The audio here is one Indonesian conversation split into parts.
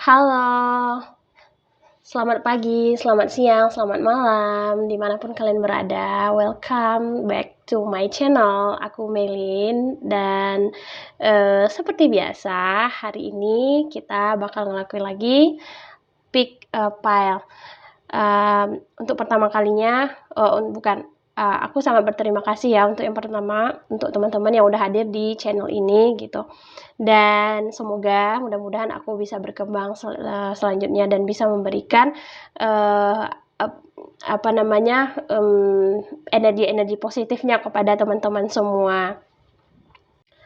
Halo, selamat pagi, selamat siang, selamat malam, dimanapun kalian berada. Welcome back to my channel. Aku Melin dan seperti biasa hari ini kita bakal ngelakuin lagi pick a pile. Untuk pertama kalinya, aku sangat berterima kasih ya untuk yang pertama, untuk teman-teman yang udah hadir di channel ini gitu. Dan semoga mudah-mudahan aku bisa berkembang selanjutnya dan bisa memberikan energi-energi positifnya kepada teman-teman semua.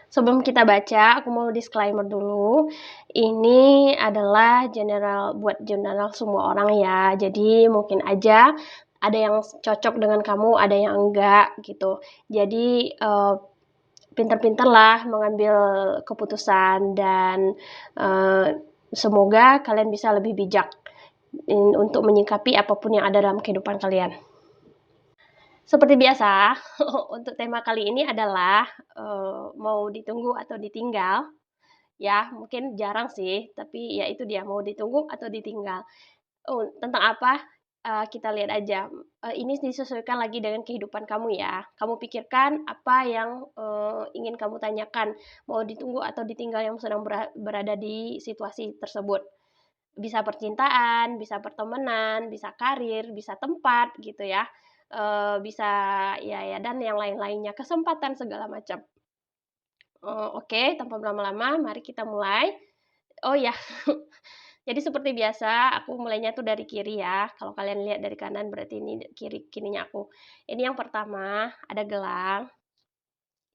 Sebelum kita baca, aku mau disclaimer dulu. Ini adalah buat general semua orang ya. Jadi mungkin aja ada yang cocok dengan kamu, ada yang enggak gitu. Jadi pintar-pintarlah mengambil keputusan dan semoga kalian bisa lebih bijak untuk menyikapi apapun yang ada dalam kehidupan kalian. Seperti biasa, untuk tema kali ini adalah mau ditunggu atau ditinggal. Ya, mungkin jarang sih, tapi ya itu dia, mau ditunggu atau ditinggal. Tentang apa? Kita lihat aja. Ini disesuaikan lagi dengan kehidupan kamu ya. Kamu pikirkan apa yang ingin kamu tanyakan. Mau ditunggu atau ditinggal yang sedang berada di situasi tersebut. Bisa percintaan, bisa pertemanan, bisa karir, bisa tempat gitu ya. Bisa ya dan yang lain-lainnya, kesempatan segala macam. Oke, tanpa berlama-lama, mari kita mulai. Oh ya, jadi seperti biasa, aku mulainya tuh dari kiri ya. Kalau kalian lihat dari kanan berarti ini kirinya aku. Ini yang pertama, ada gelang.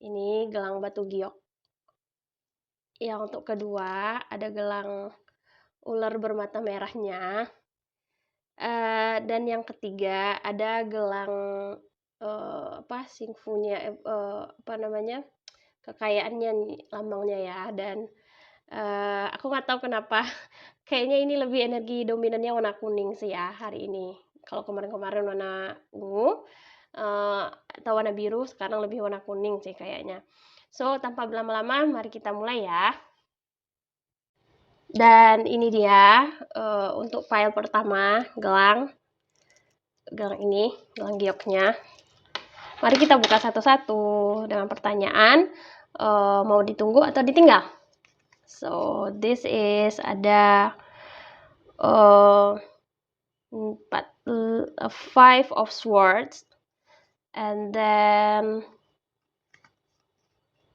Ini gelang batu giok. Yang untuk kedua, ada gelang ular bermata merahnya. Dan yang ketiga, ada gelang singfunya, kekayaannya nih, lambangnya ya. Dan aku nggak tahu kenapa, kayaknya ini lebih energi dominannya warna kuning sih ya hari ini. Kalau kemarin-kemarin warna ungu atau warna biru, sekarang lebih warna kuning sih kayaknya. So, tanpa berlama-lama, mari kita mulai ya. Dan ini dia untuk file pertama, gelang ini, gelang gioknya. Mari kita buka satu-satu dengan pertanyaan, mau ditunggu atau ditinggal? So, this is ada 5 of swords, and then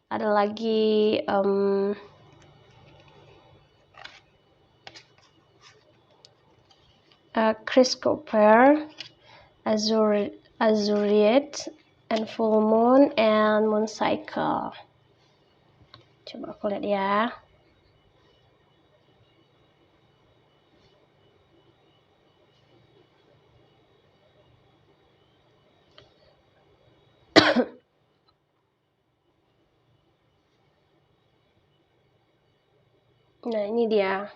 ada lagi Christopher, Azuriet, and full moon, and moon cycle. Coba aku lihat ya. Nah, ini dia.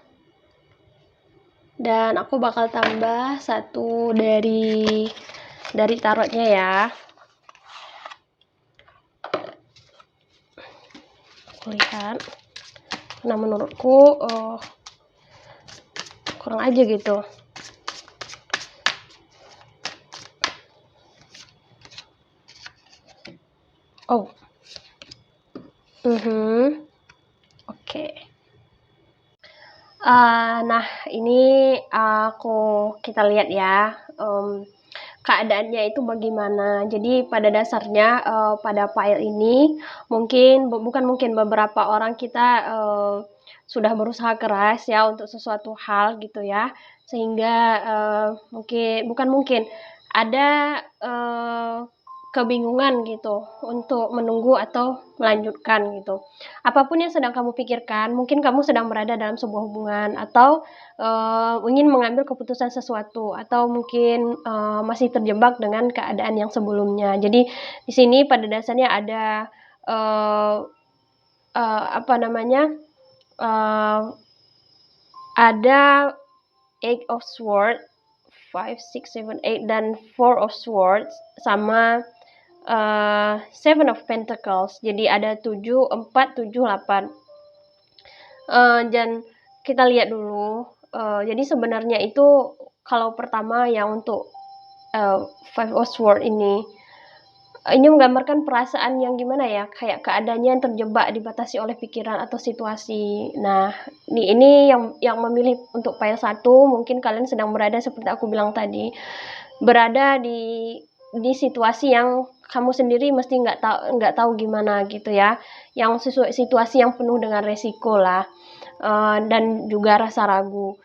Dan aku bakal tambah satu dari tarotnya ya. Aku lihat. Nah, menurutku kurang aja gitu. Oh. Oke. Nah, ini kita lihat ya. Keadaannya itu bagaimana. Jadi pada dasarnya pada file ini bukan mungkin beberapa orang kita sudah berusaha keras ya untuk sesuatu hal gitu ya, sehingga bukan mungkin ada kebingungan gitu untuk menunggu atau melanjutkan gitu. Apapun yang sedang kamu pikirkan, mungkin kamu sedang berada dalam sebuah hubungan atau ingin mengambil keputusan sesuatu, atau mungkin masih terjebak dengan keadaan yang sebelumnya. Jadi di sini pada dasarnya ada ada 8 of swords, 5, 6, 7, 8 dan 4 of swords sama 7 of pentacles. Jadi ada 7, 4, 7, 8. Dan kita lihat dulu Jadi sebenarnya itu kalau pertama yang untuk Five of Swords ini menggambarkan perasaan yang gimana ya, kayak keadaannya yang terjebak dibatasi oleh pikiran atau situasi. Nah, ini yang memilih untuk pile 1 mungkin kalian sedang berada seperti aku bilang tadi, berada di situasi yang kamu sendiri mesti nggak tahu gimana gitu ya, yang situasi yang penuh dengan resiko lah, dan juga rasa ragu.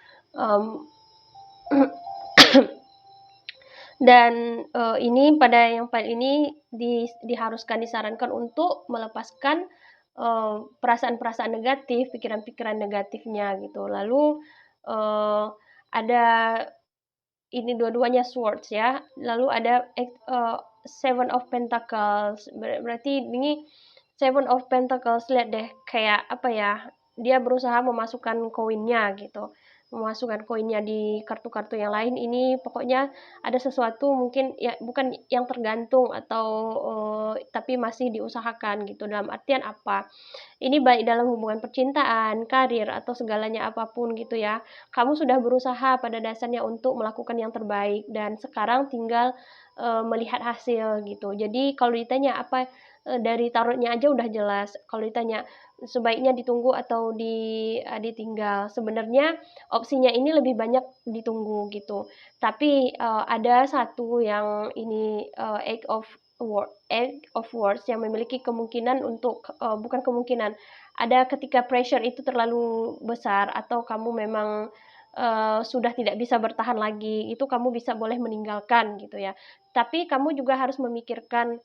Dan ini pada yang file ini disarankan untuk melepaskan perasaan-perasaan negatif, pikiran-pikiran negatifnya gitu. Lalu ada ini dua-duanya swords ya. Lalu ada Seven of Pentacles. Berarti ini Seven of Pentacles, lihat deh kayak apa ya? Dia berusaha memasukkan koinnya gitu. Memasukkan koinnya di kartu-kartu yang lain. Ini pokoknya ada sesuatu mungkin ya bukan yang tergantung atau tapi masih diusahakan gitu. Dalam artian apa? Ini baik dalam hubungan percintaan, karir, atau segalanya apapun gitu ya. Kamu sudah berusaha pada dasarnya untuk melakukan yang terbaik dan sekarang tinggal melihat hasil gitu. Jadi kalau ditanya apa dari tarotnya aja udah jelas. Kalau ditanya sebaiknya ditunggu atau ditinggal, sebenarnya opsinya ini lebih banyak ditunggu gitu. Tapi ada satu yang ini Eight of Words yang memiliki kemungkinan untuk bukan kemungkinan, ada ketika pressure itu terlalu besar atau kamu memang sudah tidak bisa bertahan lagi, itu kamu bisa boleh meninggalkan gitu ya. Tapi kamu juga harus memikirkan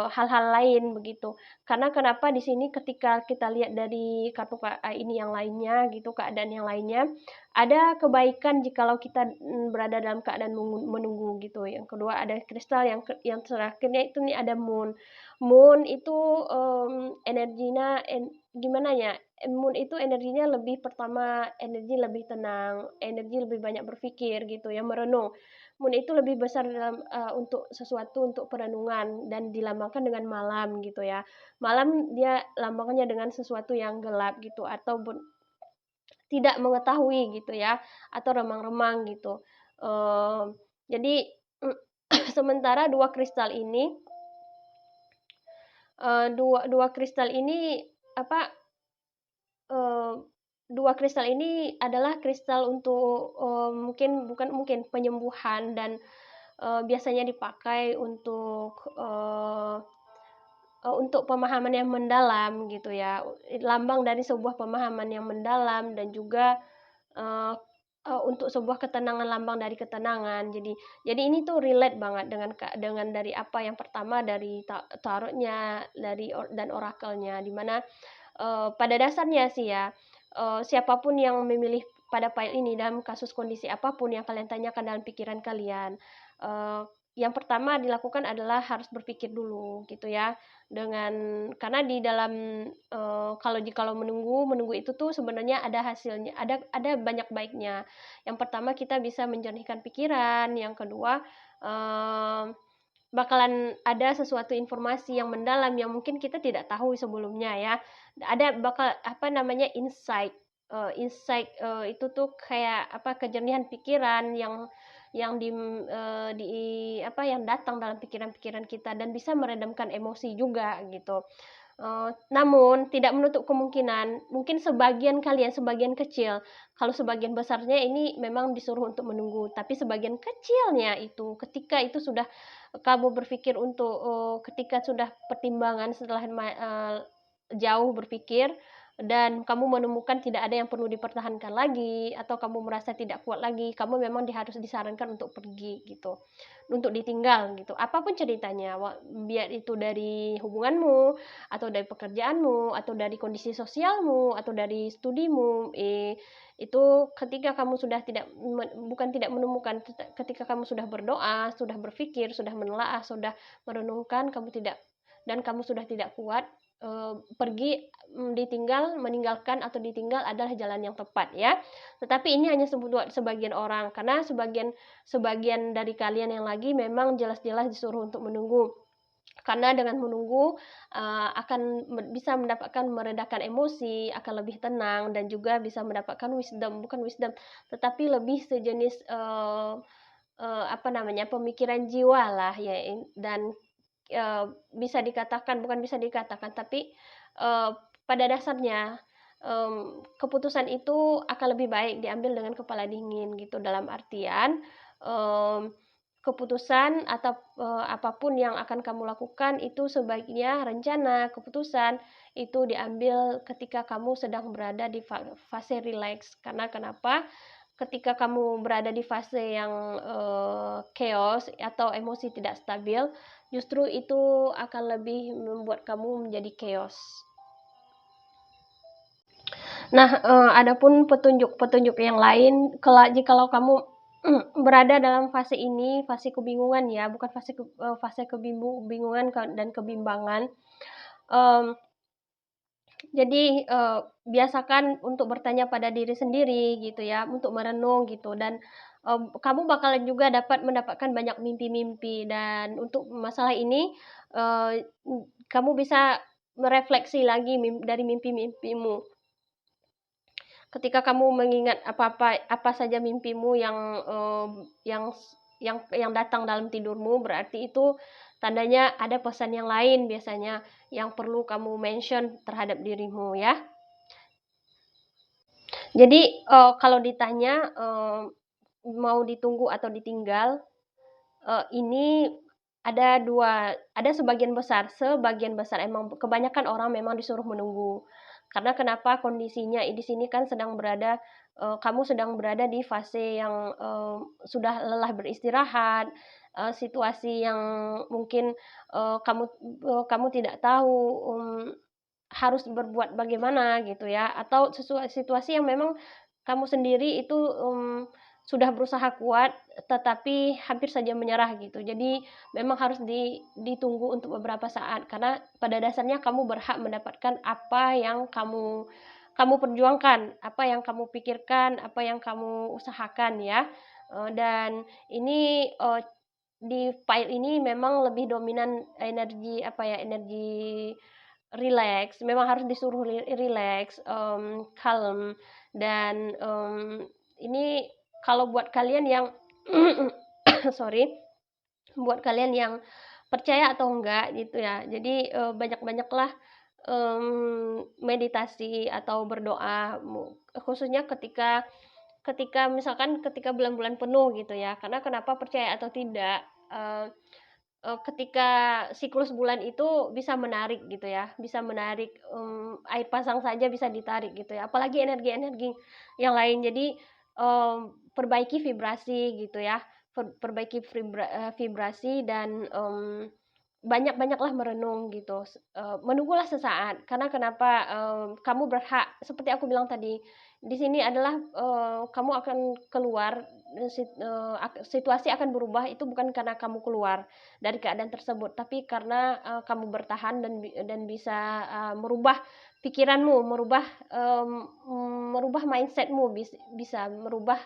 hal-hal lain begitu. Karena kenapa di sini ketika kita lihat dari kartu ini yang lainnya gitu, keadaan yang lainnya, ada kebaikan jikalau kita berada dalam keadaan menunggu gitu. Yang kedua ada kristal, yang terakhirnya itu nih ada moon. Moon itu energinya gimana ya? Moon itu energinya lebih pertama energi lebih tenang, energi lebih banyak berpikir gitu ya, merenung. Moon itu lebih besar dalam untuk sesuatu untuk perenungan dan dilambangkan dengan malam gitu ya. Malam dia lambangnya dengan sesuatu yang gelap gitu ataupun tidak mengetahui gitu ya atau remang-remang gitu. Jadi sementara dua kristal ini apa uh, dua kristal ini adalah kristal untuk mungkin penyembuhan dan biasanya dipakai untuk pemahaman yang mendalam gitu ya, lambang dari sebuah pemahaman yang mendalam dan juga uh, untuk sebuah ketenangan, lambang dari ketenangan. Jadi ini tuh relate banget dengan dari apa yang pertama dari tarotnya dan orakelnya, dimana pada dasarnya sih ya, siapapun yang memilih pada file ini dalam kasus kondisi apapun yang kalian tanyakan dalam pikiran kalian, yang pertama dilakukan adalah harus berpikir dulu gitu ya, karena di dalam kalau menunggu itu tuh sebenarnya ada hasilnya, ada banyak baiknya. Yang pertama kita bisa menjernihkan pikiran, yang kedua bakalan ada sesuatu informasi yang mendalam yang mungkin kita tidak tahu sebelumnya ya. Bakal insight. Itu tuh kayak kejernihan pikiran yang yang datang dalam pikiran-pikiran kita dan bisa meredamkan emosi juga gitu. Namun tidak menutup kemungkinan mungkin sebagian kalian, sebagian kecil, kalau sebagian besarnya ini memang disuruh untuk menunggu, tapi sebagian kecilnya itu ketika itu sudah kamu berpikir ketika sudah pertimbangan setelah jauh berpikir dan kamu menemukan tidak ada yang perlu dipertahankan lagi atau kamu merasa tidak kuat lagi, kamu memang harus disarankan untuk pergi gitu, untuk ditinggal gitu. Apapun ceritanya, biar itu dari hubunganmu atau dari pekerjaanmu atau dari kondisi sosialmu atau dari studimu, itu ketika kamu sudah bukan tidak menemukan, ketika kamu sudah berdoa, sudah berpikir, sudah menelaah, sudah merenungkan, kamu sudah tidak kuat, pergi, meninggalkan atau ditinggal adalah jalan yang tepat ya. Tetapi ini hanya sebagian orang, karena sebagian dari kalian yang lagi memang jelas-jelas disuruh untuk menunggu. Karena dengan menunggu akan bisa mendapatkan meredakan emosi, akan lebih tenang dan juga bisa mendapatkan wisdom, bukan wisdom, tetapi lebih sejenis pemikiran jiwa lah ya, dan bisa dikatakan, bukan bisa dikatakan, tapi pada dasarnya keputusan itu akan lebih baik diambil dengan kepala dingin gitu, dalam artian keputusan atau apapun yang akan kamu lakukan itu sebaiknya rencana, keputusan itu diambil ketika kamu sedang berada di fase rileks. Karena kenapa? Ketika kamu berada di fase yang chaos atau emosi tidak stabil, justru itu akan lebih membuat kamu menjadi chaos. Nah, adapun petunjuk-petunjuk yang lain, jikalau kamu berada dalam fase ini, fase kebingungan ya, bukan fase kebingungan dan kebimbangan. Jadi biasakan untuk bertanya pada diri sendiri gitu ya, untuk merenung gitu, dan kamu bakalan juga dapat mendapatkan banyak mimpi-mimpi. Dan untuk masalah ini kamu bisa merefleksi lagi dari mimpi-mimpimu. Ketika kamu mengingat apa saja mimpimu yang datang dalam tidurmu, berarti itu tandanya ada pesan yang lain biasanya yang perlu kamu mention terhadap dirimu ya. Jadi kalau ditanya mau ditunggu atau ditinggal, ini ada sebagian besar emang kebanyakan orang memang disuruh menunggu. Karena kenapa? Kondisinya di sini kan kamu sedang berada di fase yang sudah lelah beristirahat, situasi yang mungkin kamu tidak tahu harus berbuat bagaimana gitu ya, atau situasi yang memang kamu sendiri itu sudah berusaha kuat tetapi hampir saja menyerah gitu. Jadi memang harus ditunggu untuk beberapa saat, karena pada dasarnya kamu berhak mendapatkan apa yang kamu perjuangkan, apa yang kamu pikirkan, apa yang kamu usahakan ya. Dan ini di file ini memang lebih dominan energi relax, memang harus disuruh relax, calm, dan ini kalau buat kalian yang sorry, buat kalian yang percaya atau enggak gitu ya, jadi banyak-banyaklah meditasi atau berdoa, khususnya ketika misalkan ketika bulan-bulan penuh gitu ya. Karena kenapa percaya atau tidak, ketika siklus bulan itu bisa menarik gitu ya, bisa menarik air pasang saja bisa ditarik gitu ya, apalagi energi-energi yang lain. Jadi perbaiki vibrasi gitu ya, perbaiki vibrasi, dan banyak-banyaklah merenung gitu, menunggulah sesaat. Karena kenapa? Kamu berhak, seperti aku bilang tadi, di sini adalah kamu akan keluar, situasi akan berubah itu bukan karena kamu keluar dari keadaan tersebut, tapi karena kamu bertahan dan bisa merubah pikiranmu, merubah mindsetmu, bisa merubah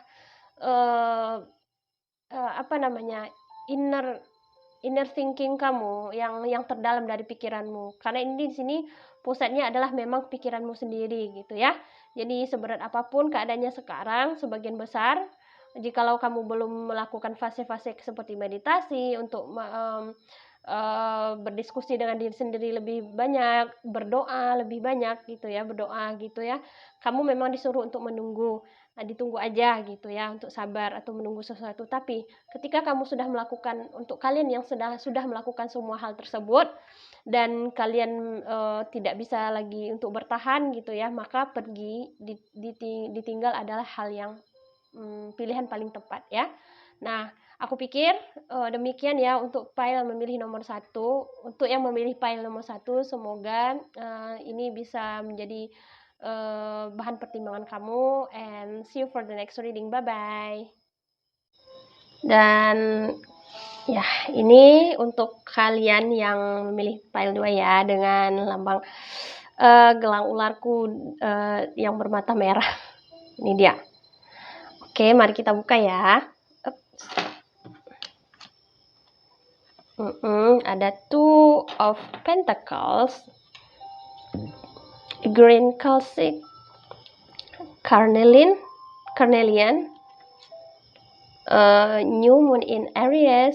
inner thinking kamu yang terdalam dari pikiranmu. Karena ini di sini pusatnya adalah memang pikiranmu sendiri gitu ya. Jadi seberat apapun keadaannya sekarang, sebagian besar jikalau kamu belum melakukan fase-fase seperti meditasi untuk berdiskusi dengan diri sendiri lebih banyak, berdoa lebih banyak gitu ya, kamu memang disuruh untuk menunggu. Nah, ditunggu aja gitu ya, untuk sabar atau menunggu sesuatu. Tapi ketika kamu sudah melakukan, untuk kalian yang sudah melakukan semua hal tersebut dan kalian tidak bisa lagi untuk bertahan gitu ya, maka pergi, ditinggal adalah hal yang pilihan paling tepat ya. Nah, aku pikir demikian ya untuk file memilih nomor 1. Untuk yang memilih file nomor 1, semoga ini bisa menjadi bahan pertimbangan kamu, and see you for the next reading. Bye bye. Dan ya, ini untuk kalian yang memilih file 2 ya, dengan lambang gelang ularku yang bermata merah. Ini dia. Oke, mari kita buka ya. Ada Two of Pentacles, Green Calcic, Carnelian, New Moon in Aries,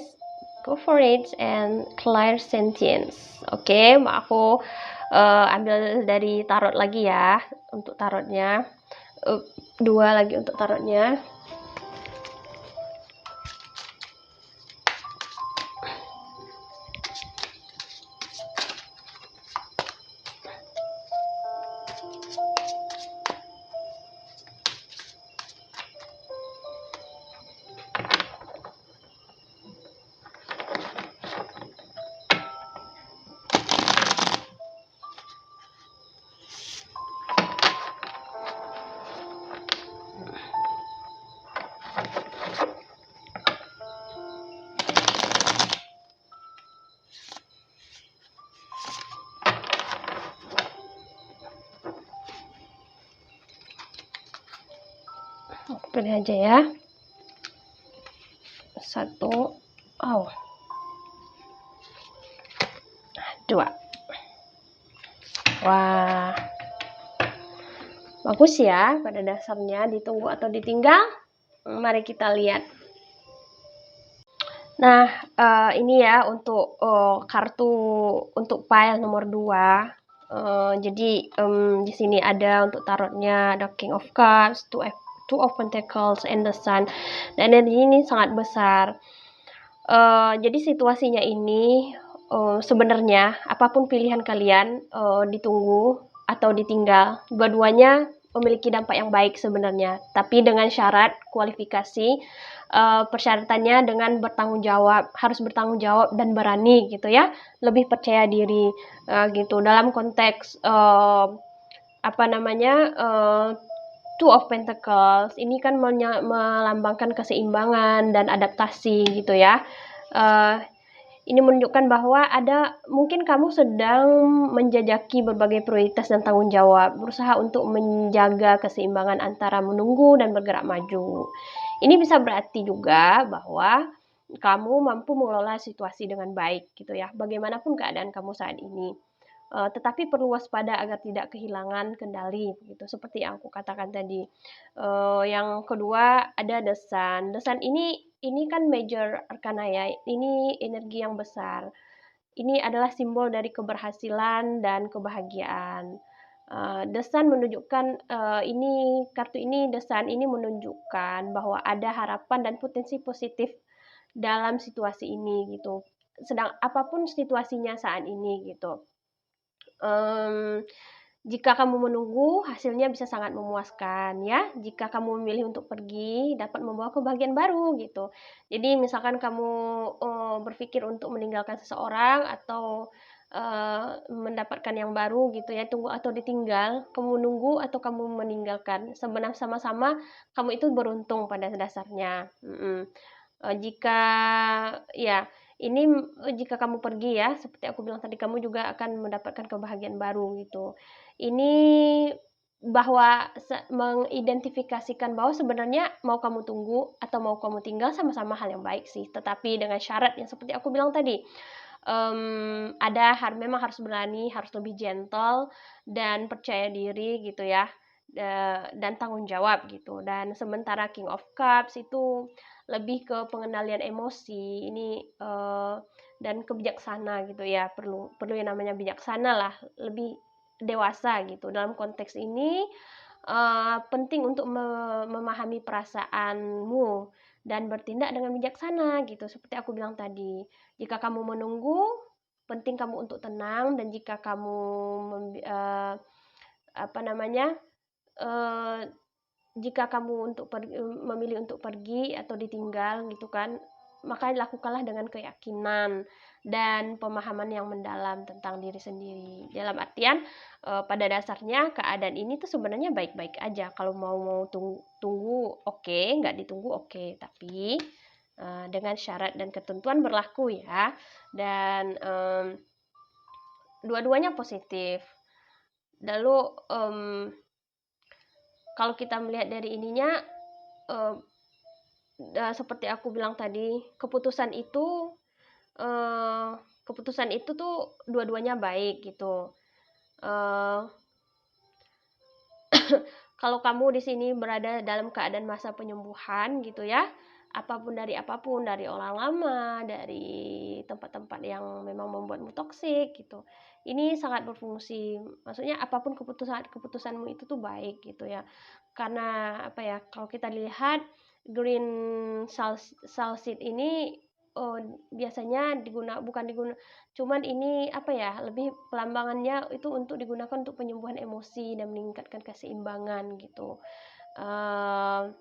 Go for it, and Clear Sentience. Oke, mau aku ambil dari tarot lagi ya untuk tarotnya. Dua lagi untuk tarotnya. Pilih aja ya. Satu, dua. Wah, bagus ya pada dasarnya, ditunggu atau ditinggal. Mari kita lihat. Nah, ini ya untuk kartu untuk pile nomor 2. Jadi di sini ada untuk tarotnya ada King of Cups, Two of Pentacles, and the Sun. Dan energi ini sangat besar. Jadi situasinya ini sebenarnya apapun pilihan kalian, ditunggu atau ditinggal, dua-duanya memiliki dampak yang baik sebenarnya. Tapi dengan syarat kualifikasi, persyaratannya dengan bertanggung jawab, harus bertanggung jawab dan berani gitu ya, lebih percaya diri gitu. Dalam konteks Two of Pentacles ini kan melambangkan keseimbangan dan adaptasi gitu ya. Ini menunjukkan bahwa mungkin kamu sedang menjajaki berbagai prioritas dan tanggung jawab, berusaha untuk menjaga keseimbangan antara menunggu dan bergerak maju. Ini bisa berarti juga bahwa kamu mampu mengelola situasi dengan baik gitu ya, bagaimanapun keadaan kamu saat ini. Tetapi perlu waspada agar tidak kehilangan kendali gitu, seperti yang aku katakan tadi. Yang kedua ada The Sun. The Sun ini kan major arcana ya, ini energi yang besar. Ini adalah simbol dari keberhasilan dan kebahagiaan. The Sun menunjukkan kartu ini The Sun ini menunjukkan bahwa ada harapan dan potensi positif dalam situasi ini gitu. Sedang apapun situasinya saat ini gitu. Jika kamu menunggu, hasilnya bisa sangat memuaskan ya. Jika kamu memilih untuk pergi, dapat membawa kebahagiaan baru gitu. Jadi misalkan kamu berpikir untuk meninggalkan seseorang atau mendapatkan yang baru gitu ya, tunggu atau ditinggal, kamu menunggu atau kamu meninggalkan, sebenarnya sama-sama kamu itu beruntung pada dasarnya. Jika ya ini jika kamu pergi ya, seperti aku bilang tadi, kamu juga akan mendapatkan kebahagiaan baru gitu. Ini bahwa mengidentifikasikan bahwa sebenarnya mau kamu tunggu atau mau kamu tinggal sama-sama hal yang baik sih, tetapi dengan syarat yang seperti aku bilang tadi. Memang harus berani, harus lebih gentle dan percaya diri gitu ya, dan tanggung jawab gitu. Dan sementara King of Cups itu lebih ke pengendalian emosi ini dan kebijaksana gitu ya, perlu yang namanya bijaksana lah, lebih dewasa gitu. Dalam konteks ini penting untuk memahami perasaanmu dan bertindak dengan bijaksana gitu, seperti aku bilang tadi. Jika kamu menunggu, penting kamu untuk tenang, dan jika kamu jika kamu memilih untuk pergi atau ditinggal gitu kan, maka lakukanlah dengan keyakinan dan pemahaman yang mendalam tentang diri sendiri. Dalam artian pada dasarnya keadaan ini tuh sebenarnya baik-baik aja. Kalau mau tunggu oke, nggak ditunggu oke, tapi dengan syarat dan ketentuan berlaku ya. Dan dua-duanya positif. Lalu kalau kita melihat dari ininya, seperti aku bilang tadi, keputusan itu keputusan itu tuh dua-duanya baik gitu. Eh, Kalau kamu di sini berada dalam keadaan masa penyembuhan gitu ya, apapun dari orang lama, dari tempat-tempat yang memang membuatmu toksik gitu. Ini sangat berfungsi. Maksudnya apapun keputusanmu itu tuh baik gitu ya. Karena apa ya? Kalau kita lihat green salsit ini oh, biasanya cuman ini apa ya, lebih pelambangannya itu untuk digunakan untuk penyembuhan emosi dan meningkatkan keseimbangan gitu. Eee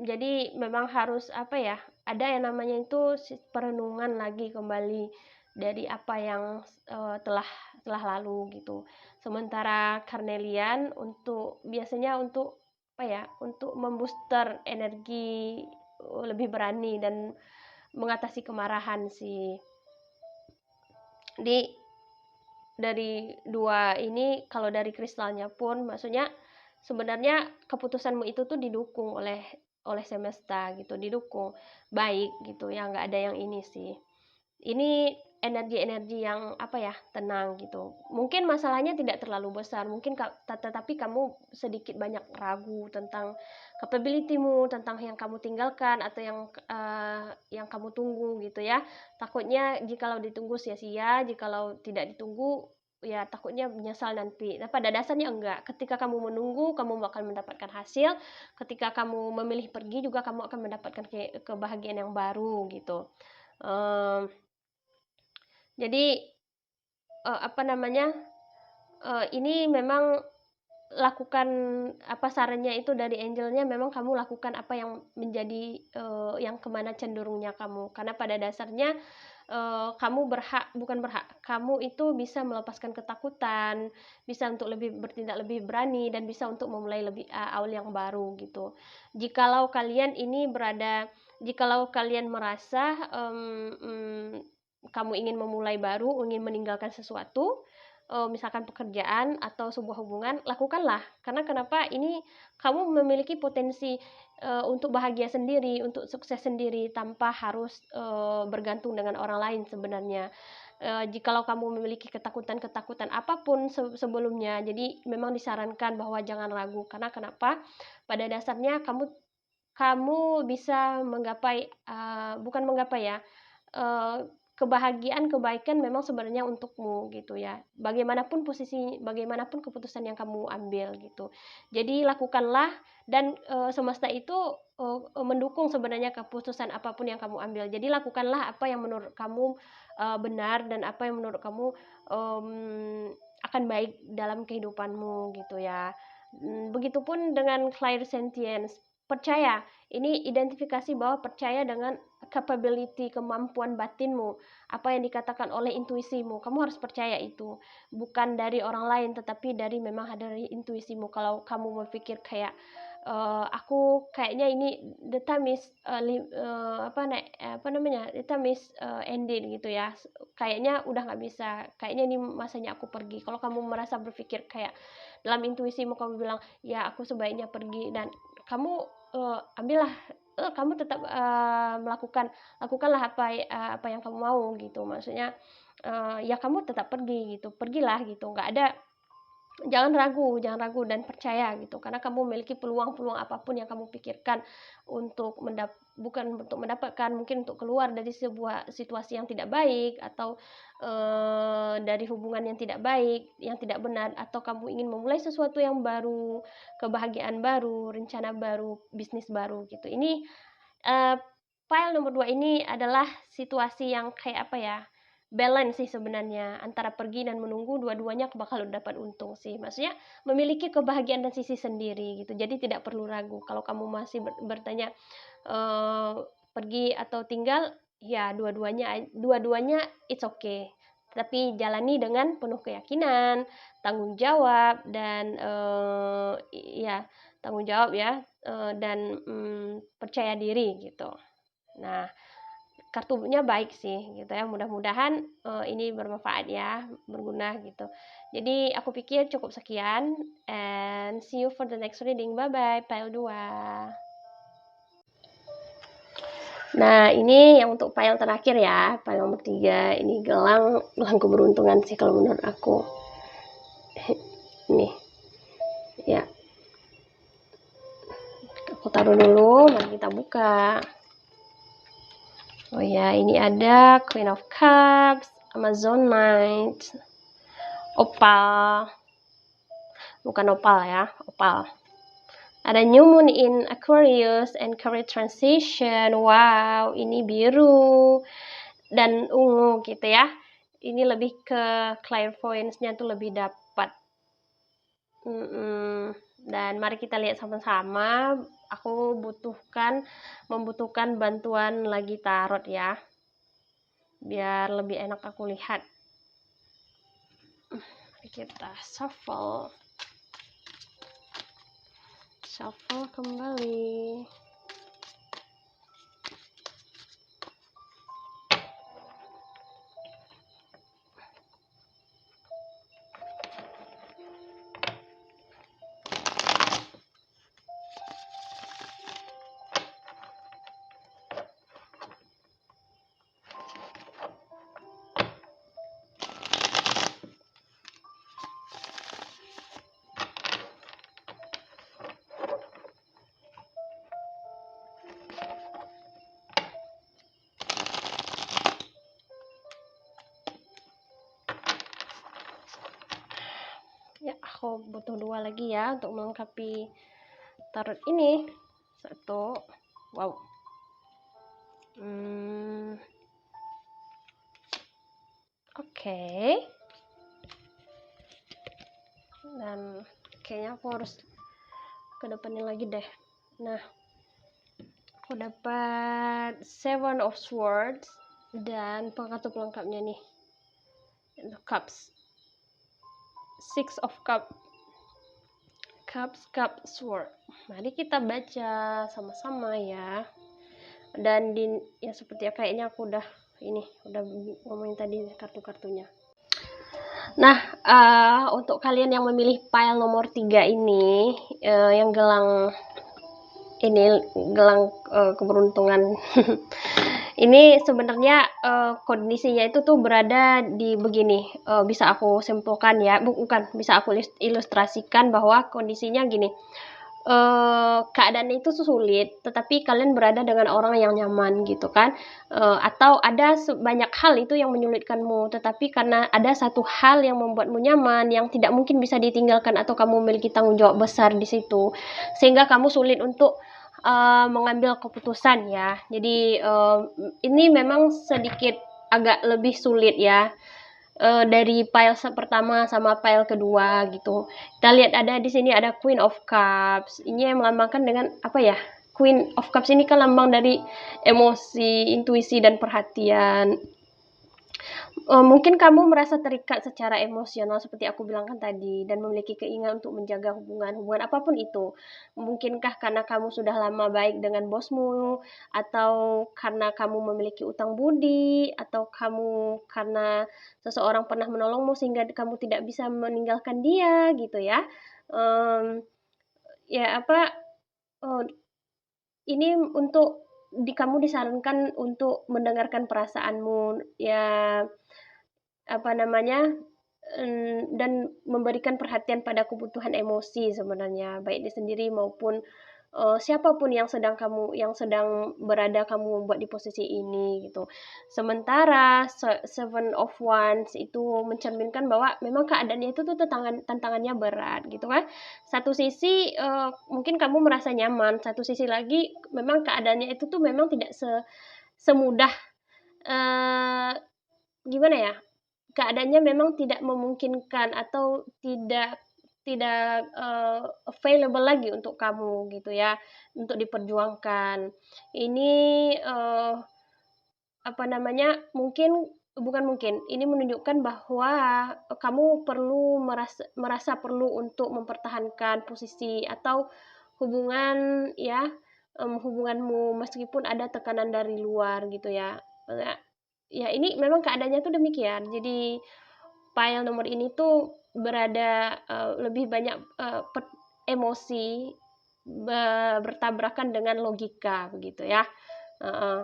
jadi memang harus apa ya, ada yang namanya itu perenungan lagi kembali dari apa yang, telah lalu gitu. Sementara Carnelian biasanya untuk apa ya, untuk membooster energi, lebih berani dan mengatasi kemarahan sih. Di dari dua ini, kalau dari kristalnya pun maksudnya sebenarnya keputusanmu itu tuh didukung oleh semesta gitu, didukung baik gitu ya, nggak ada yang ini sih. Ini energi-energi yang apa ya, tenang gitu. Mungkin masalahnya tidak terlalu besar, mungkin tetapi kamu sedikit banyak ragu tentang capability-mu, tentang yang kamu tinggalkan atau yang kamu tunggu gitu ya. Takutnya jikalau ditunggu sia-sia, jikalau tidak ditunggu ya takutnya menyesal nanti. Nah, pada dasarnya enggak. Ketika kamu menunggu, kamu akan mendapatkan hasil. Ketika kamu memilih pergi juga kamu akan mendapatkan kebahagiaan yang baru gitu. Um, jadi apa namanya? Ini memang lakukan apa sarannya itu dari angelnya, memang kamu lakukan apa yang menjadi yang kemana cenderungnya kamu, karena pada dasarnya kamu bukan berhak, kamu itu bisa melepaskan ketakutan, bisa untuk bertindak lebih berani dan bisa untuk memulai lebih awal yang baru gitu. Jikalau kalian merasa kamu ingin memulai baru, ingin meninggalkan sesuatu, misalkan pekerjaan atau sebuah hubungan, lakukanlah. Karena kenapa? Ini kamu memiliki potensi untuk bahagia sendiri, untuk sukses sendiri tanpa harus bergantung dengan orang lain sebenarnya. Jikalau kamu memiliki ketakutan-ketakutan apapun sebelumnya, jadi memang disarankan bahwa jangan ragu. Karena kenapa? Pada dasarnya kamu bisa menggapai, bukan menggapai ya, kebahagiaan, kebaikan memang sebenarnya untukmu gitu ya. Bagaimanapun keputusan yang kamu ambil gitu. Jadi lakukanlah dan semesta itu mendukung sebenarnya keputusan apapun yang kamu ambil. Jadi lakukanlah apa yang menurut kamu benar dan apa yang menurut kamu akan baik dalam kehidupanmu gitu ya. Begitupun dengan clairsentience. Percaya, ini identifikasi bahwa percaya dengan capability, kemampuan batinmu, apa yang dikatakan oleh intuisimu, kamu harus percaya itu, bukan dari orang lain tetapi memang dari intuisimu. Kalau kamu berpikir kayak aku kayaknya ini the time is the time is ended gitu ya, kayaknya udah nggak bisa, kayaknya ini masanya aku pergi. Kalau kamu merasa berpikir kayak dalam intuisimu kamu bilang ya aku sebaiknya pergi, dan kamu ambillah, kamu tetap lakukanlah apa yang kamu mau gitu. Maksudnya ya kamu tetap pergi gitu, pergilah gitu, nggak ada, jangan ragu dan percaya gitu, karena kamu memiliki peluang-peluang apapun yang kamu pikirkan bukan untuk mendapatkan, mungkin untuk keluar dari sebuah situasi yang tidak baik, atau dari hubungan yang tidak baik, yang tidak benar, atau kamu ingin memulai sesuatu yang baru, kebahagiaan baru, rencana baru, bisnis baru gitu. Ini file nomor 2 ini adalah situasi yang kayak apa ya, balance sih sebenarnya antara pergi dan menunggu, dua-duanya bakal dapat untung sih. Maksudnya memiliki kebahagiaan dan sisi sendiri gitu. Jadi tidak perlu ragu. Kalau kamu masih bertanya pergi atau tinggal, ya dua-duanya it's okay. Tapi jalani dengan penuh keyakinan, tanggung jawab dan ya tanggung jawab ya, dan percaya diri gitu. Nah, kartunya baik sih gitu ya, mudah-mudahan ini bermanfaat ya, berguna gitu. Jadi aku pikir cukup sekian, and see you for the next reading. Bye bye, pile 2. Nah, ini yang untuk file terakhir ya, file nomor 3. Ini gelang keberuntungan sih kalau menurut aku. Ini. Ya. Aku taruh dulu, mari kita buka. Oh ya, ini ada Queen of Cups, Amazon Knight, Opal. Bukan opal ya, opal. Ada New Moon in Aquarius and Career Transition. Wow, ini biru dan ungu gitu ya. Ini lebih ke clairvoyance-nya tuh lebih dapat. Dan mari kita lihat sama-sama. Aku membutuhkan bantuan lagi tarot ya, biar lebih enak aku lihat. Mari kita shuffle kembali. Ya, aku butuh 2 lagi ya untuk melengkapi tarot ini. 1. Wow. Oke. Dan kayaknya aku harus ke depannya lagi deh. Nah, aku dapat 7 of Swords dan kartu pelengkapnya nih. Cups. 6 of Cups, Sword. Mari kita baca sama-sama ya. Dan ya seperti kayaknya aku udah ngomongin tadi kartu-kartunya. Nah, untuk kalian yang memilih pile nomor 3 ini, yang gelang keberuntungan. Ini sebenarnya kondisinya itu tuh berada di begini, bisa aku simpulkan ya, bukan, bisa aku ilustrasikan bahwa kondisinya gini, keadaannya itu sulit, tetapi kalian berada dengan orang yang nyaman gitu kan, atau ada banyak hal itu yang menyulitkanmu, tetapi karena ada satu hal yang membuatmu nyaman, yang tidak mungkin bisa ditinggalkan atau kamu memiliki tanggung jawab besar di situ, sehingga kamu sulit untuk mengambil keputusan ya. Jadi ini memang sedikit agak lebih sulit ya, dari pile pertama sama pile kedua gitu. Kita lihat ada di sini ada Queen of Cups. Ini yang melambangkan dengan apa ya? Queen of Cups ini kan lambang dari emosi, intuisi dan perhatian. Mungkin kamu merasa terikat secara emosional seperti aku bilangkan tadi, dan memiliki keinginan untuk menjaga hubungan apapun itu. Mungkinkah karena kamu sudah lama baik dengan bosmu, atau karena kamu memiliki utang budi, atau karena seseorang pernah menolongmu sehingga kamu tidak bisa meninggalkan dia gitu ya. Ini untuk kamu disarankan untuk mendengarkan perasaanmu ya, dan memberikan perhatian pada kebutuhan emosi sebenarnya, baik dia sendiri maupun siapapun yang sedang berada kamu membuat di posisi ini gitu. Sementara Seven of Wands itu mencerminkan bahwa memang keadaannya itu tuh tantangannya berat gitu kan. Satu sisi mungkin kamu merasa nyaman, satu sisi lagi memang keadaannya itu tuh memang tidak semudah, gimana ya, keadaannya memang tidak memungkinkan atau tidak available lagi untuk kamu gitu ya, untuk diperjuangkan. Ini ini menunjukkan bahwa kamu merasa perlu untuk mempertahankan posisi atau hubungan ya, hubunganmu meskipun ada tekanan dari luar gitu ya. Ya ini memang keadaannya tuh demikian. Jadi pile nomor ini tuh berada lebih banyak emosi bertabrakan dengan logika begitu ya.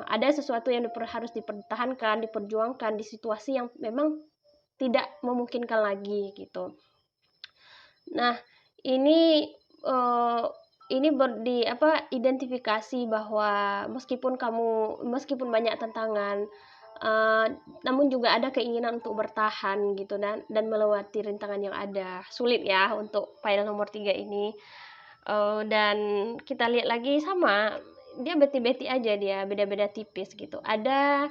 Ada sesuatu yang harus dipertahankan, diperjuangkan di situasi yang memang tidak memungkinkan lagi gitu. Nah, ini identifikasi bahwa meskipun banyak tantangan, namun juga ada keinginan untuk bertahan gitu dan melewati rintangan yang ada. Sulit ya untuk file nomor 3 ini. Dan kita lihat lagi sama, dia beti-beti aja, dia beda-beda tipis gitu. Ada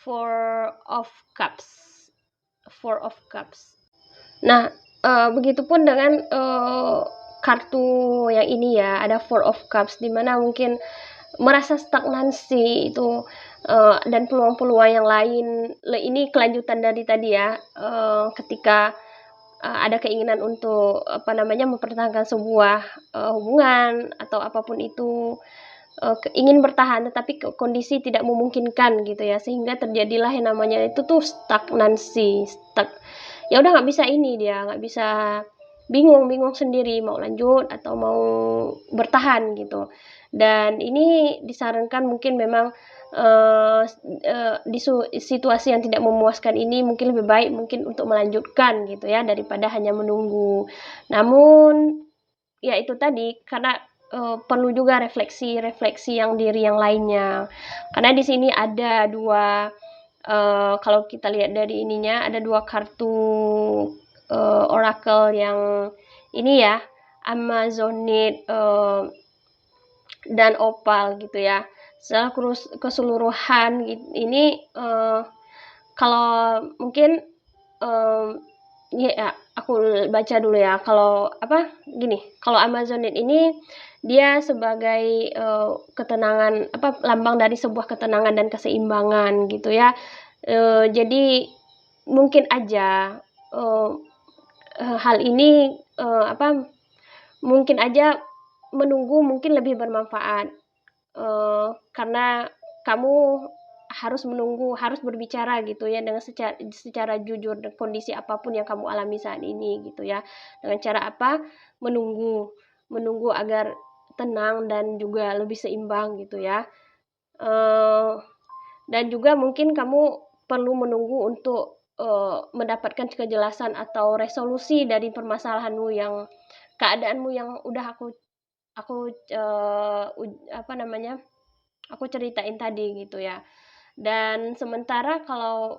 Four of Cups. Four of Cups. Nah, begitupun dengan kartu yang ini ya, ada Four of Cups, di mana mungkin merasa stagnansi itu, dan peluang-peluang yang lain. Ini kelanjutan dari tadi ya, ketika ada keinginan untuk mempertahankan sebuah hubungan atau apapun itu, ingin bertahan tetapi kondisi tidak memungkinkan gitu ya, sehingga terjadilah yang namanya itu tuh stagnansi, ya udah nggak bisa, dia nggak bisa, bingung sendiri mau lanjut atau mau bertahan gitu. Dan ini disarankan mungkin memang di situasi yang tidak memuaskan ini mungkin lebih baik mungkin untuk melanjutkan gitu ya, daripada hanya menunggu. Namun ya itu tadi, karena perlu juga refleksi yang diri yang lainnya. Karena di sini ada dua, kalau kita lihat dari ininya, ada dua kartu oracle yang ini ya, Amazonite dan Opal gitu ya. Secara keseluruhan ini, kalau mungkin ya aku baca dulu ya. Kalau kalau Amazonite ini dia sebagai ketenangan, lambang dari sebuah ketenangan dan keseimbangan gitu ya. Jadi mungkin aja hal ini mungkin aja menunggu mungkin lebih bermanfaat, karena kamu harus menunggu, harus berbicara gitu ya, dengan secara jujur dengan kondisi apapun yang kamu alami saat ini gitu ya. Dengan cara apa? Menunggu agar tenang dan juga lebih seimbang gitu ya. Dan juga mungkin kamu perlu menunggu untuk mendapatkan kejelasan atau resolusi dari permasalahanmu, keadaanmu yang udah aku ceritain tadi gitu ya. Dan sementara kalau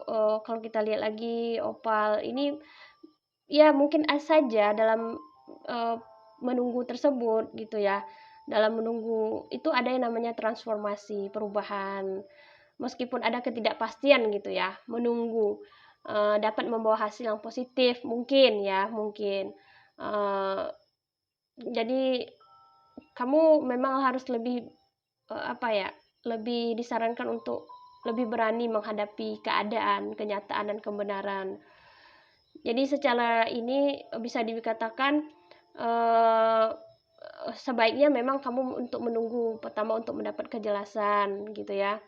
kita lihat lagi Opal ini, ya mungkin saja dalam menunggu tersebut gitu ya. Dalam menunggu itu ada yang namanya transformasi, perubahan. Meskipun ada ketidakpastian gitu ya, menunggu dapat membawa hasil yang positif mungkin ya, mungkin. Jadi kamu memang harus lebih lebih disarankan untuk lebih berani menghadapi keadaan, kenyataan dan kebenaran. Jadi secara ini bisa dikatakan sebaiknya memang kamu untuk menunggu, pertama untuk mendapat kejelasan gitu ya.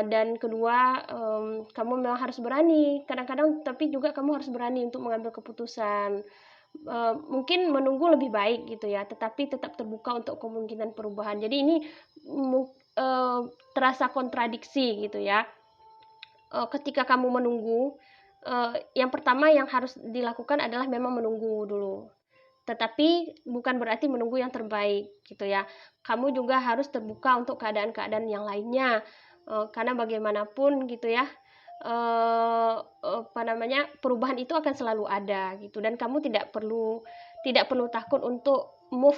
Dan kedua, kamu memang harus berani kadang-kadang, tapi juga kamu harus berani untuk mengambil keputusan. Mungkin menunggu lebih baik gitu ya, tetapi tetap terbuka untuk kemungkinan perubahan. Jadi ini terasa kontradiksi gitu ya. Ketika kamu menunggu, yang pertama yang harus dilakukan adalah memang menunggu dulu. Tetapi bukan berarti menunggu yang terbaik gitu ya. Kamu juga harus terbuka untuk keadaan-keadaan yang lainnya. Karena bagaimanapun gitu ya, perubahan itu akan selalu ada gitu, dan kamu tidak perlu takut untuk move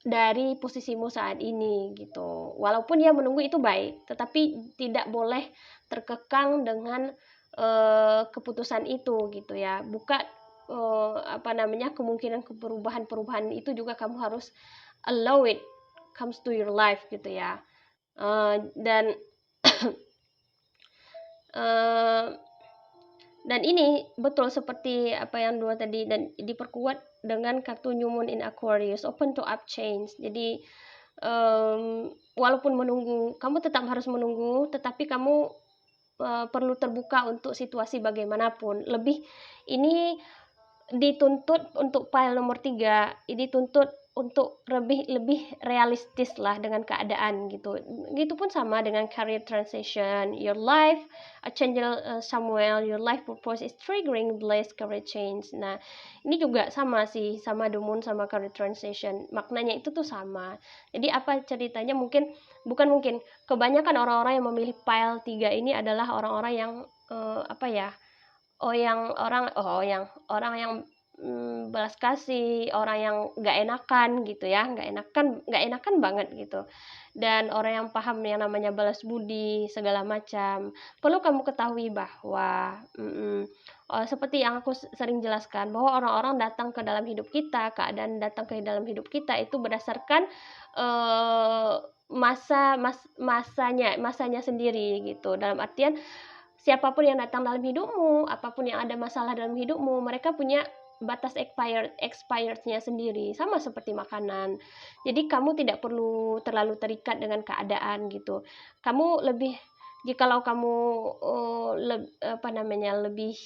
dari posisimu saat ini gitu. Walaupun ya menunggu itu baik, tetapi tidak boleh terkekang dengan keputusan itu gitu ya. Buka kemungkinan perubahan itu juga kamu harus allow it comes to your life gitu ya. Dan dan ini betul seperti apa yang dua tadi, dan diperkuat dengan kartu New Moon in Aquarius, open to up change. Jadi walaupun menunggu, kamu tetap harus menunggu, tetapi kamu perlu terbuka untuk situasi bagaimanapun. Lebih ini dituntut untuk file nomor 3, dituntut untuk lebih realistis lah dengan keadaan gitu. Gitu pun sama dengan career transition, your life a change somewhere, your life purpose is triggering blessed career change. Nah, ini juga sama sih, sama the moon sama career transition. Maknanya itu tuh sama. Jadi apa ceritanya, bukan mungkin kebanyakan orang-orang yang memilih file 3 ini adalah orang-orang yang apa ya? Orang yang belas kasih, orang yang nggak enakan gitu ya, nggak enakan banget gitu. Dan orang yang paham yang namanya balas budi segala macam. Perlu kamu ketahui bahwa seperti yang aku sering jelaskan, bahwa orang-orang datang ke dalam hidup kita, keadaan datang ke dalam hidup kita itu berdasarkan masanya sendiri gitu. Dalam artian siapapun yang datang dalam hidupmu, apapun yang ada masalah dalam hidupmu, mereka punya batas expirednya sendiri, sama seperti makanan. Jadi kamu tidak perlu terlalu terikat dengan keadaan gitu. Kamu lebih, jikalau kamu lebih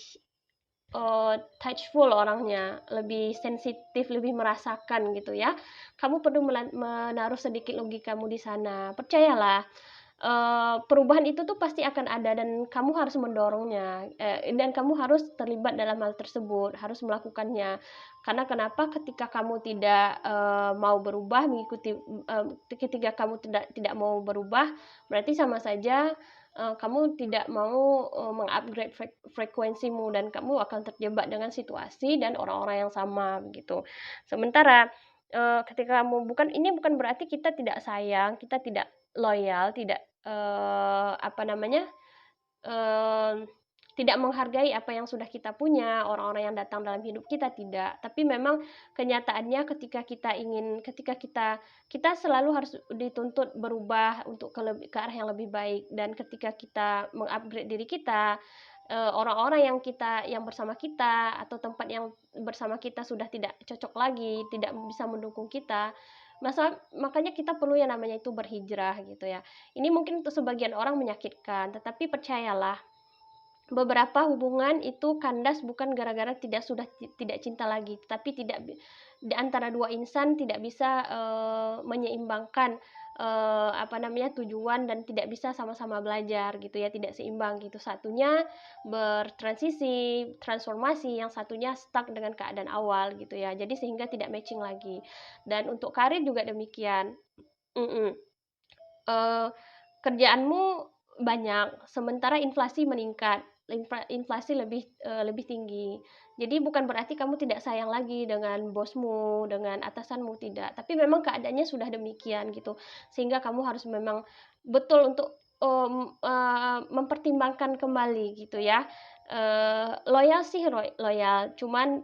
touchful orangnya, lebih sensitif, lebih merasakan gitu ya. Kamu perlu menaruh sedikit logikamu di sana. Percayalah, perubahan itu tuh pasti akan ada dan kamu harus mendorongnya, dan kamu harus terlibat dalam hal tersebut, harus melakukannya. Karena kenapa? Ketika kamu tidak mau berubah, ketika kamu tidak mau berubah, berarti sama saja kamu tidak mau mengupgrade frekuensimu, dan kamu akan terjebak dengan situasi dan orang-orang yang sama begitu. Sementara ketika kamu ini bukan berarti kita tidak sayang, kita tidak loyal, tidak tidak menghargai apa yang sudah kita punya, orang-orang yang datang dalam hidup kita, tidak. Tapi memang kenyataannya ketika kita selalu harus dituntut berubah untuk ke arah yang lebih baik, dan ketika kita mengupgrade diri kita, orang-orang yang bersama kita atau tempat yang bersama kita sudah tidak cocok lagi, tidak bisa mendukung kita. Makanya kita perlu yang namanya itu berhijrah gitu ya. Ini mungkin untuk sebagian orang menyakitkan, tetapi percayalah, beberapa hubungan itu kandas bukan gara-gara tidak cinta lagi, tapi di antara dua insan tidak bisa menyeimbangkan tujuan, dan tidak bisa sama-sama belajar gitu ya, tidak seimbang gitu. Satunya transformasi, yang satunya stuck dengan keadaan awal gitu ya. Jadi sehingga tidak matching lagi. Dan untuk karir juga demikian. Kerjaanmu banyak, sementara inflasi meningkat, inflasi lebih tinggi. Jadi bukan berarti kamu tidak sayang lagi dengan bosmu, dengan atasanmu, tidak. Tapi memang keadaannya sudah demikian gitu, sehingga kamu harus memang betul untuk mempertimbangkan kembali gitu ya. Loyal sih loyal, cuman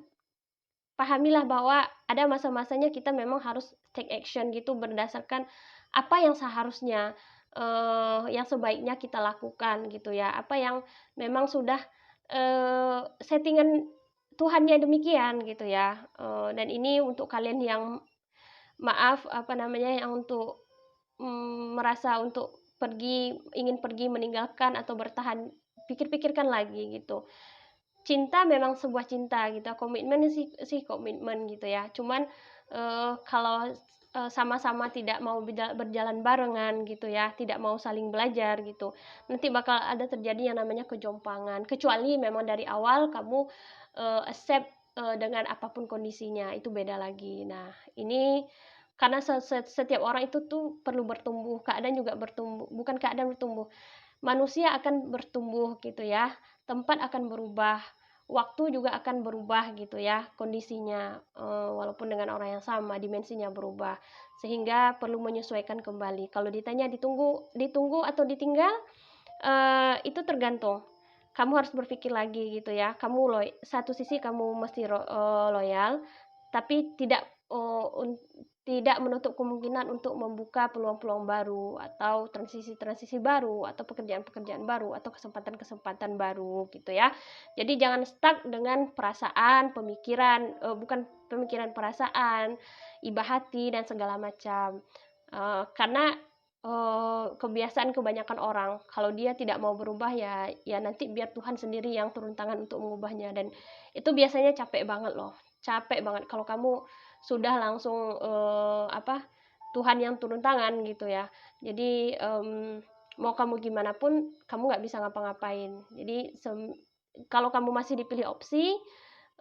pahamilah bahwa ada masa-masanya kita memang harus take action gitu, berdasarkan apa yang seharusnya, yang sebaiknya kita lakukan gitu ya. Apa yang memang sudah settingan Tuhannya demikian gitu ya. Dan ini untuk kalian yang yang untuk merasa untuk ingin pergi meninggalkan atau bertahan, pikir-pikirkan lagi gitu. Cinta memang sebuah cinta gitu, komitmen sih komitmen gitu ya. Cuman kalau sama-sama tidak mau berjalan barengan gitu ya, tidak mau saling belajar gitu, nanti bakal ada terjadi yang namanya kejompangan. Kecuali memang dari awal kamu accept dengan apapun kondisinya, itu beda lagi. Nah, ini karena setiap orang itu tuh perlu bertumbuh, keadaan juga bertumbuh, bukan keadaan bertumbuh, manusia akan bertumbuh gitu ya, tempat akan berubah, waktu juga akan berubah gitu ya kondisinya, walaupun dengan orang yang sama, dimensinya berubah, sehingga perlu menyesuaikan kembali. Kalau ditanya ditunggu atau ditinggal, itu tergantung. Kamu harus berpikir lagi gitu ya. Satu sisi kamu mesti loyal, tapi tidak menutup kemungkinan untuk membuka peluang-peluang baru, atau transisi-transisi baru, atau pekerjaan-pekerjaan baru, atau kesempatan-kesempatan baru gitu ya. Jadi jangan stuck dengan perasaan, bukan pemikiran, perasaan, iba hati dan segala macam. Karena kebiasaan kebanyakan orang. Kalau dia tidak mau berubah, ya nanti biar Tuhan sendiri yang turun tangan untuk mengubahnya, dan itu biasanya capek banget loh, capek banget kalau kamu sudah langsung, Tuhan yang turun tangan gitu ya. Jadi, mau kamu gimana pun kamu nggak bisa ngapa-ngapain. Jadi kalau kamu masih dipilih opsi,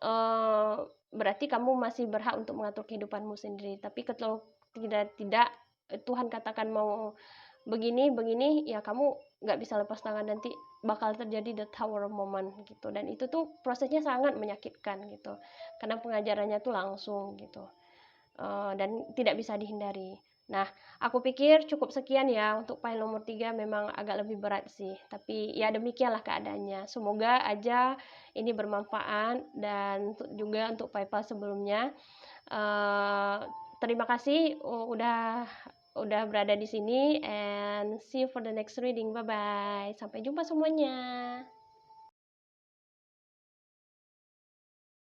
eee, berarti kamu masih berhak untuk mengatur kehidupanmu sendiri. Tapi kalau tidak, Tuhan katakan mau begini begini, ya kamu nggak bisa lepas tangan, nanti bakal terjadi the tower moment gitu, dan itu tuh prosesnya sangat menyakitkan gitu, karena pengajarannya tuh langsung gitu, dan tidak bisa dihindari. Nah, aku pikir cukup sekian ya untuk file nomor 3, memang agak lebih berat sih, tapi ya demikianlah keadaannya. Semoga aja ini bermanfaat, dan juga untuk file-file sebelumnya. Terima kasih udah berada di sini, and see you for the next reading. Bye bye. Sampai jumpa semuanya.